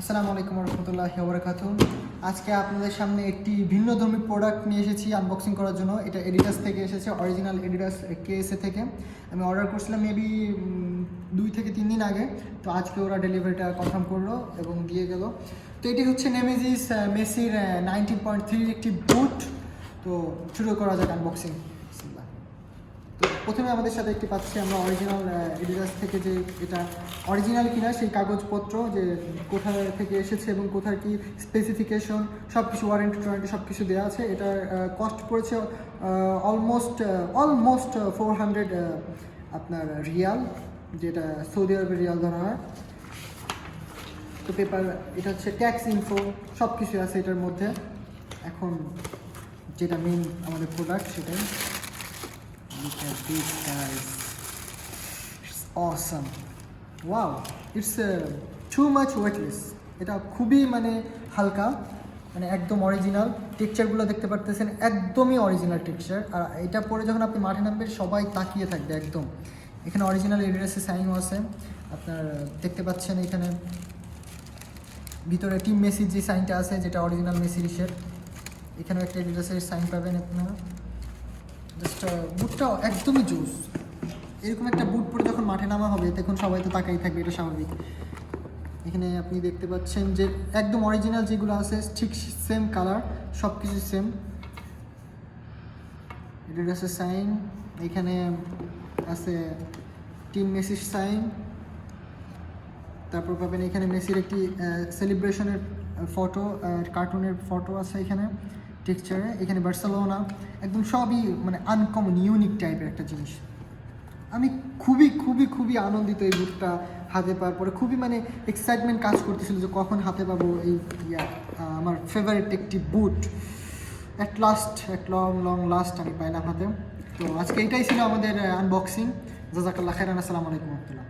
আসসালামু আলাইকুম রহমতুল্লাহি ওয়া বারাকাতুহু। আজকে আপনাদের সামনে একটি ভিন্নধর্মী প্রোডাক্ট নিয়ে এসেছি আনবক্সিং করার জন্য। এটা এডিডাস থেকে এসেছে, অরিজিনাল এডিডাস কেএসএ থেকে। আমি অর্ডার করছিলাম মেবি 2 থেকে 3 দিন আগে। তো আজকে ওরা ডেলিভারিটা কনফার্ম করলো এবং দিয়ে গেল। তো এটি হচ্ছে নেমেজিস মেসির 19.3 একটি বুট। তো শুরু করা যাক আনবক্সিং। তো প্রথমে আমাদের সাথে একটি পাচ্ছি আমরা অরিজিনাল এডিডাস থেকে, যে এটা অরিজিনাল কিনা সেই কাগজপত্র, যে কোথা থেকে এসেছে এবং কোথার কি স্পেসিফিকেশন সব কিছু, ওয়ারেন্টি সব কিছু দেওয়া আছে। এটার কস্ট পড়েছে অলমোস্ট 400 আপনার রিয়াল, যেটা সৌদি আরবের রিয়াল ধরা হয়। তো পেপার, এটা হচ্ছে ট্যাক্স ইনফো, সব কিছু আছে এটার মধ্যে। এখন যেটা মেইন আমাদের প্রোডাক্ট, সেটাই look at this guys, it's awesome, wow, it's too much weightless. এটা খুবই হালকা, একদম অরিজিনাল। টেক্সচারগুলো দেখতে পারতেছেন, একদমই অরিজিনাল টেক্সচার। আর এটা পরে যখন আপনি মাঠে নামবেন সবাই তাকিয়ে থাকবে একদম। এখানে অরিজিনাল এডিডাসের সাইনও আছে, আপনার দেখতে পাচ্ছেন। এখানে ভিতরে টিম মেসির যে সাইনটা আছে, যেটা অরিজিনাল মেসির ইসের, এখানেও একটা এডিডাসের সাইন পাবেন আপনারা। জাস্ট বুটটাও একদমই জোস। এরকম একটা বুট পরে যখন মাঠে নামা হবে তখন সবাই তো তাকাই থাকবে, এটা স্বাভাবিক। এখানে আপনি দেখতে পাচ্ছেন যে একদম অরিজিনাল যেগুলো আছে ঠিক সেম কালার, সব কিছু সেম। এডিডাসের সাইন, এখানে আছে টিম মেসির সাইন। তারপর পাবেন এখানে মেসির একটি সেলিব্রেশনের ফটো, কার্টুনের ফটো আছে এখানে টেক্সচারে। এখানে বার্সেলোনা, একদম সবই আনকমন ইউনিক টাইপের একটা জিনিস। আমি খুবই খুবই খুবই আনন্দিত এই বুটটা হাতে পাওয়ার পরে। খুবই এক্সাইটমেন্ট কাজ করতেছিল যে কখন হাতে পাবো এই আমার ফেভারিট একটি বুট। অ্যাট লং লাস্ট আমি পাইলাম হাতে। তো আজকে এইটাই ছিল আমাদের আনবক্সিং। জাযাকাল্লাহ খাইরান। আসসালামু আলাইকুম রহমতুল্লাহ।